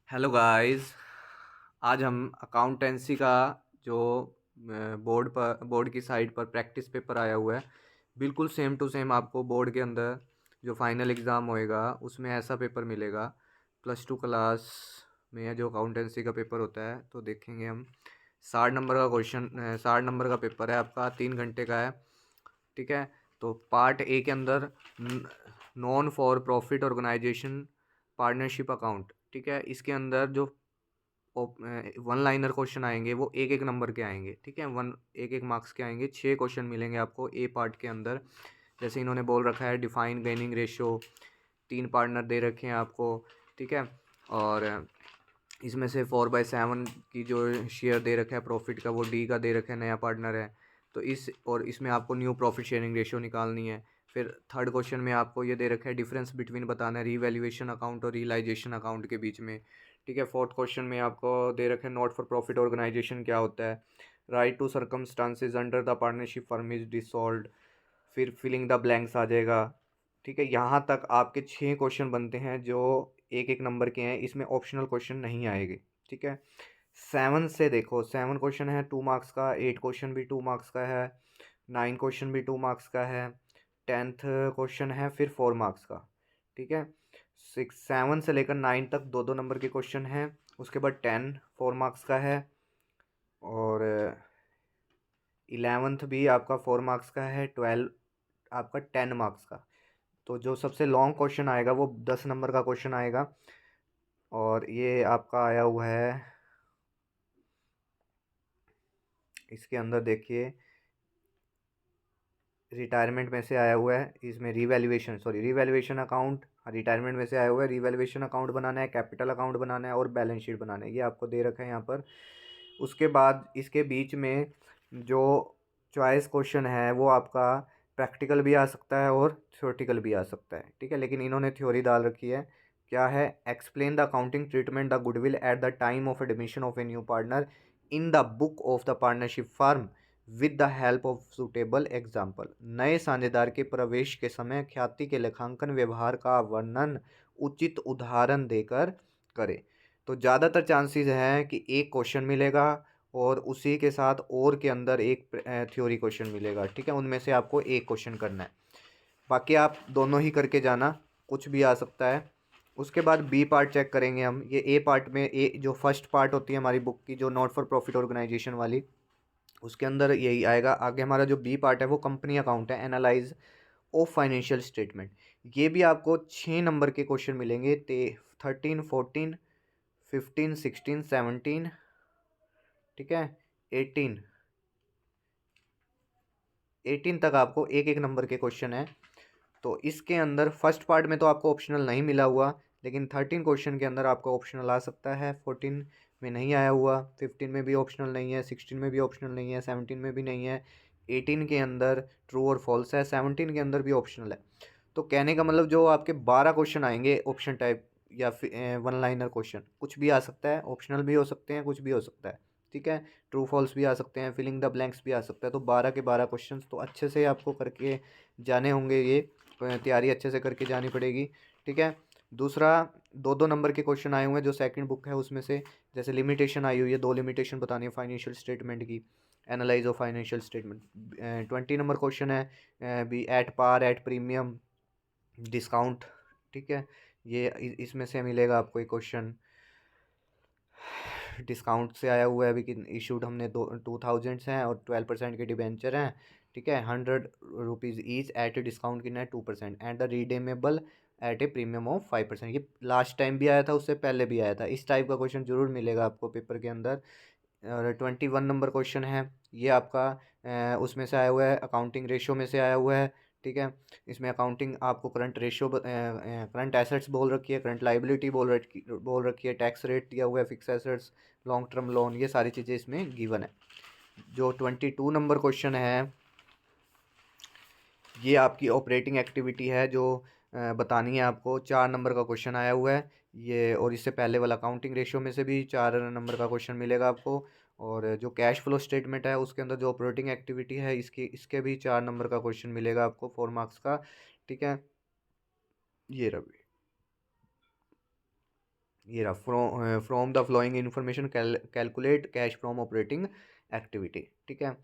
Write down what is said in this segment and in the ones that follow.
Hello guys. आज हम accountancy का जो बोर्ड की साइट पर प्रैक्टिस पेपर आया हुआ है, बिल्कुल सेम टू सेम आपको बोर्ड के अंदर जो फाइनल एग्ज़ाम होएगा उसमें ऐसा पेपर मिलेगा। प्लस टू क्लास में जो अकाउंटेंसी का पेपर होता है तो देखेंगे हम। 60 नंबर का क्वेश्चन, 60 नंबर का पेपर है आपका, 3 घंटे का है। ठीक है। तो पार्ट ए के अंदर non for profit organisation partnership account, ठीक है, इसके अंदर जो वन लाइनर क्वेश्चन आएंगे वो एक एक नंबर के आएंगे। ठीक है, वन एक एक मार्क्स के आएंगे। 6 क्वेश्चन मिलेंगे आपको ए पार्ट के अंदर। जैसे इन्होंने बोल रखा है डिफाइन गेनिंग रेशियो, 3 पार्टनर दे रखे हैं आपको। ठीक है। और इसमें से 4/7 की जो शेयर दे रखा है प्रॉफिट का वो डी का दे रखा है, नया पार्टनर है। तो इसमें आपको न्यू प्रॉफिट शेयरिंग रेशियो निकालनी है। फिर थर्ड क्वेश्चन में आपको ये दे रखा है डिफरेंस बिटवीन बताना है रीवैल्यूएशन अकाउंट और रियलाइजेशन अकाउंट के बीच में। ठीक है। फोर्थ क्वेश्चन में आपको दे रखा है नॉट फॉर प्रॉफिट ऑर्गेनाइजेशन क्या होता है, right to circumstances under the partnership firm is dissolved. फिर फिलिंग द ब्लैंक्स आ जाएगा। ठीक है, यहाँ तक आपके 6 क्वेश्चन बनते हैं जो एक एक नंबर के हैं, इसमें ऑप्शनल क्वेश्चन नहीं आएंगे। ठीक है। 7 से देखो, 7 क्वेश्चन है 2 मार्क्स का, 8 क्वेश्चन भी 2 मार्क्स का है, 9 क्वेश्चन भी 2 मार्क्स का है, 10th क्वेश्चन है फिर 4 मार्क्स का। ठीक है। 7 से लेकर 9 तक 2 2 नंबर के क्वेश्चन हैं। उसके बाद 10 4 मार्क्स का है, और 11th भी आपका 4 मार्क्स का है, 12 आपका 10 मार्क्स का। तो जो सबसे लॉन्ग क्वेश्चन आएगा वो 10 नंबर का क्वेश्चन आएगा, और ये आपका आया हुआ है इसके अंदर देखिए, रिटायरमेंट में से आया हुआ है। इसमें रिवैल्यूएशन अकाउंट रिटायरमेंट में से आया हुआ है। रिवैल्यूएशन अकाउंट बनाना है, कैपिटल अकाउंट बनाना है और बैलेंस शीट बनाना है, ये आपको दे रखा है यहाँ पर। उसके बाद इसके बीच में जो चॉइस क्वेश्चन है वो आपका प्रैक्टिकल भी आ सकता है और थ्योरेटिकल भी आ सकता है। ठीक है, लेकिन इन्होंने थ्योरी डाल रखी है। क्या है, explain the accounting treatment the goodwill at the time of admission of a new partner in the book of the partnership firm with the help of suitable example. नए साझेदार के प्रवेश के समय ख्याति के लेखांकन व्यवहार का वर्णन उचित उदाहरण देकर करें। तो ज़्यादातर चांसेस हैं कि एक क्वेश्चन मिलेगा और उसी के साथ और के अंदर एक थ्योरी क्वेश्चन मिलेगा। ठीक है, उनमें से आपको एक क्वेश्चन करना है, बाकी आप दोनों ही करके जाना, कुछ भी आ सकता है। उसके बाद बी पार्ट चेक करेंगे हम। ये ए पार्ट में, ए जो फर्स्ट पार्ट होती है हमारी बुक की, जो नॉट फॉर प्रॉफिट ऑर्गेनाइजेशन वाली, उसके अंदर यही आएगा। आगे हमारा जो बी पार्ट है वो कंपनी अकाउंट है, एनालाइज ऑफ फाइनेंशियल स्टेटमेंट। ये भी आपको 6 नंबर के क्वेश्चन मिलेंगे, 13 14 15 16 17। ठीक है, 18 18 तक आपको एक एक नंबर के क्वेश्चन है। तो इसके अंदर फर्स्ट पार्ट में तो आपको ऑप्शनल नहीं मिला हुआ, लेकिन 13 क्वेश्चन के अंदर आपको ऑप्शनल आ सकता है। 14 में नहीं आया हुआ, 15 में भी ऑप्शनल नहीं है, 16 में भी ऑप्शनल नहीं है, 17 में भी नहीं है, 18 के अंदर ट्रू और फॉल्स है, 17 के अंदर भी ऑप्शनल है। तो कहने का मतलब जो आपके 12 क्वेश्चन आएंगे ऑप्शन टाइप या फिर वन लाइनर क्वेश्चन, कुछ भी आ सकता है, ऑप्शनल भी हो सकते हैं, कुछ भी हो सकता है। ठीक है, ट्रू फॉल्स भी आ सकते हैं, फिलिंग द ब्लैंक्स भी आ सकता है। तो 12 के 12 क्वेश्चन तो अच्छे से आपको करके जाने होंगे, ये तैयारी अच्छे से करके जानी पड़ेगी। ठीक है। दूसरा, 2 2 नंबर के क्वेश्चन आए हुए हैं जो सेकंड बुक है उसमें से। जैसे लिमिटेशन आई हुई है, 2 लिमिटेशन बतानी है फाइनेंशियल स्टेटमेंट की, analyse of financial statement. 20 number question है B at par at premium discount. ठीक है, ये इसमें से मिलेगा आपको एक क्वेश्चन, डिस्काउंट से आया हुआ है अभी कि इशूड हमने 2000 हैं और 12% के डिबेंचर हैं। ठीक है, 100 rupees each eight a discount की है 2% and the redeemable eight A premium of 5%। ये लास्ट टाइम भी आया था, उससे पहले भी आया था। इस टाइप का क्वेश्चन जरूर मिलेगा आपको पेपर के अंदर। और 21 नंबर क्वेश्चन है, ये आपका उसमें से आया हुआ है, अकाउंटिंग रेशियो में से आया हुआ है। ठीक है, इसमें अकाउंटिंग आपको करंट रेशियो, करंट एसेट्स बोल रखी है, करंट लाइबिलिटी बोल रखी है, टैक्स रेट दिया हुआ है, fix assets, long term loan, ये सारी चीज़ें इसमें गिवन है। जो 22 नंबर क्वेश्चन है, ये आपकी ऑपरेटिंग एक्टिविटी है जो बतानी है आपको। 4 नंबर का क्वेश्चन आया हुआ है ये, और इससे पहले वाला अकाउंटिंग रेशियो में से भी 4 नंबर का क्वेश्चन मिलेगा आपको। और जो कैश फ्लो स्टेटमेंट है उसके अंदर जो ऑपरेटिंग एक्टिविटी है इसके भी 4 नंबर का क्वेश्चन मिलेगा आपको, 4 मार्क्स का। ठीक है, ये रवि। ये रहा, from the flowing information calculate cash from operating activity. ठीक है,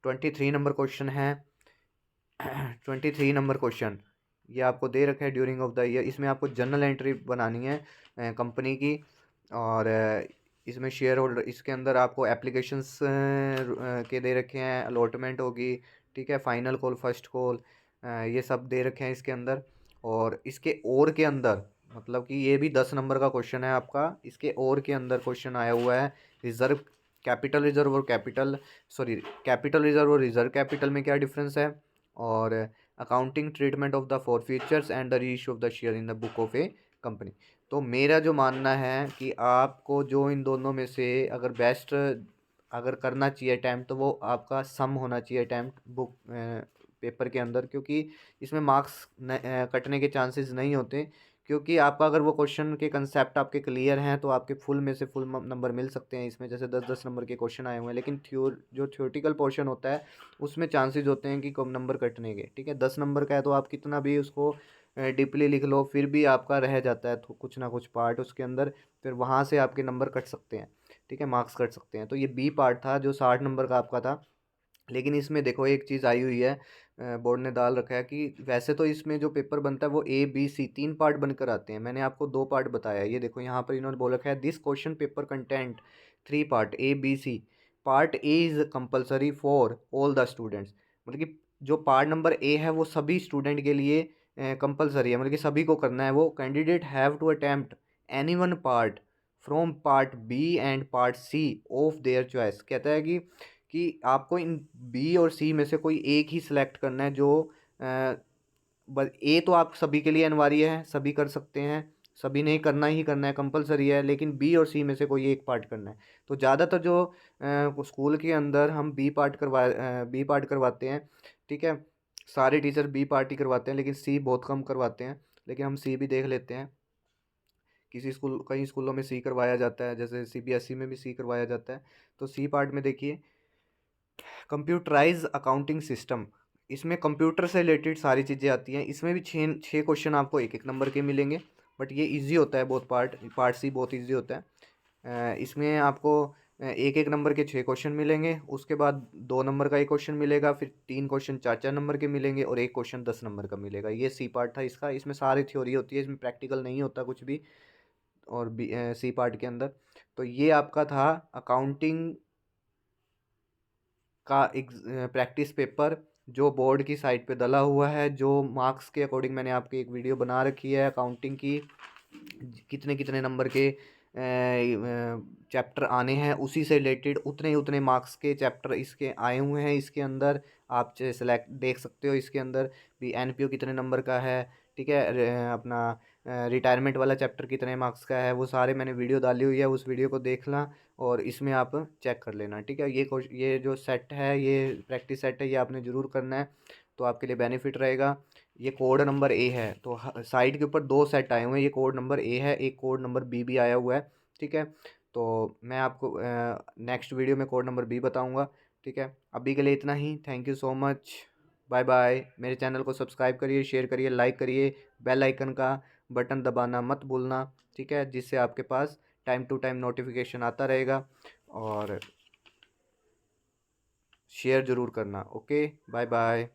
23 नंबर क्वेश्चन है। 23 नंबर क्वेश्चन ये आपको दे रखा है ड्यूरिंग ऑफ द ईयर। इसमें आपको जर्नल एंट्री बनानी है कंपनी की, और इसमें शेयर होल्डर, इसके अंदर आपको एप्लीकेशंस के दे रखे हैं, अलॉटमेंट होगी, ठीक है, फाइनल कॉल, फर्स्ट कॉल, ये सब दे रखे हैं इसके अंदर। और इसके और के अंदर, मतलब कि ये भी 10 नंबर का क्वेश्चन है आपका। इसके और के अंदर क्वेश्चन आया हुआ है रिजर्व कैपिटल, रिजर्व और कैपिटल, सॉरी, कैपिटल रिजर्व और रिजर्व कैपिटल में क्या डिफरेंस है, और accounting treatment of the for features and the reissue of the share in the book of A company. तो मेरा जो मानना है कि आपको जो इन दोनों में से अगर बेस्ट अगर करना चाहिए अटैम्प्ट, तो वो आपका सम होना चाहिए अटैम्प्ट बुक पेपर के अंदर, क्योंकि इसमें मार्क्स कटने के चांसेस नहीं होते। क्योंकि आपका अगर वो क्वेश्चन के कंसेप्ट आपके क्लियर हैं तो आपके फुल में से फुल नंबर मिल सकते हैं इसमें, जैसे 10-10 नंबर के क्वेश्चन आए हुए हैं। लेकिन जो थ्योरेटिकल पोर्शन होता है उसमें चांसेस होते हैं कि कम नंबर कटने के। ठीक है, 10 नंबर का है तो आप कितना भी उसको डीपली लिख लो फिर भी आपका रह जाता है तो कुछ ना कुछ पार्ट उसके अंदर, फिर वहाँ से आपके नंबर कट सकते हैं। ठीक है, मार्क्स कट सकते हैं। तो ये बी पार्ट था जो 60 नंबर का आपका था। लेकिन इसमें देखो एक चीज़ आई हुई है, बोर्ड ने डाल रखा है कि वैसे तो इसमें जो पेपर बनता है वो ए बी सी 3 पार्ट बनकर आते हैं। मैंने आपको 2 पार्ट बताया है। ये देखो यहाँ पर इन्होंने बोल रखा है this question paper content 3 part A B C. Part A is compulsory for all the students, मतलब कि जो पार्ट नंबर ए है वो सभी स्टूडेंट के लिए कंपलसरी है, मतलब कि सभी को करना है वो। Candidate have to attempt any one part from part B and part C of their choice. कहता है कि आपको इन बी और सी में से कोई एक ही सिलेक्ट करना है, जो बस ए तो आप सभी के लिए अनिवार्य है, सभी कर सकते हैं, सभी ने करना ही करना है, कंपलसरी है। लेकिन बी और सी में से कोई एक पार्ट करना है। तो ज़्यादातर जो स्कूल के अंदर हम बी पार्ट करवाते हैं। ठीक है, सारे टीचर बी पार्ट ही करवाते हैं, लेकिन सी बहुत कम करवाते हैं। लेकिन हम सी भी देख लेते हैं। कई स्कूलों में सी करवाया जाता है, जैसे सीबीएसई में भी सी करवाया जाता है। तो सी पार्ट में देखिए, कंप्यूटराइज अकाउंटिंग सिस्टम, इसमें कंप्यूटर से रिलेटेड सारी चीज़ें आती हैं। इसमें भी छः क्वेश्चन आपको एक एक नंबर के मिलेंगे, बट ये इजी होता है बहुत। पार्ट सी बहुत इजी होता है। इसमें आपको एक एक नंबर के 6 क्वेश्चन मिलेंगे, उसके बाद 2 नंबर का एक क्वेश्चन मिलेगा, फिर 3 क्वेश्चन 4-4 नंबर के मिलेंगे, और एक क्वेश्चन 10 नंबर का मिलेगा। ये सी पार्ट था इसका। इसमें सारी थ्योरी होती है, इसमें प्रैक्टिकल नहीं होता कुछ भी। और सी पार्ट के अंदर तो ये आपका था अकाउंटिंग का एक प्रैक्टिस पेपर, जो बोर्ड की साइट पे डला हुआ है। जो मार्क्स के अकॉर्डिंग मैंने आपकी एक वीडियो बना रखी है अकाउंटिंग की, कितने कितने नंबर के चैप्टर आने हैं, उसी से रिलेटेड उतने उतने मार्क्स के चैप्टर इसके आए हुए हैं। इसके अंदर आप सेलेक्ट देख सकते हो, इसके अंदर भी एनपीओ कितने नंबर का है। ठीक है, अपना रिटायरमेंट वाला चैप्टर कितने मार्क्स का है, वो सारे मैंने वीडियो डाली हुई है, उस वीडियो को देखना और इसमें आप चेक कर लेना। ठीक है, ये जो सेट है, ये प्रैक्टिस सेट है, ये आपने ज़रूर करना है, तो आपके लिए बेनिफिट रहेगा। ये कोड नंबर ए है, तो साइड के ऊपर 2 सेट आए हुए हैं। ये कोड नंबर ए है, एक कोड नंबर बी भी आया हुआ है। ठीक है, तो मैं आपको नेक्स्ट वीडियो में कोड नंबर बी बताऊंगा। ठीक है, अभी के लिए इतना ही। Thank you so much, bye bye. मेरे चैनल को सब्सक्राइब करिए, शेयर करिए, लाइक करिए, बेल आइकन का बटन दबाना मत भूलना। ठीक है, जिससे आपके पास टाइम टू टाइम नोटिफिकेशन आता रहेगा, और शेयर ज़रूर करना। Okay, bye bye.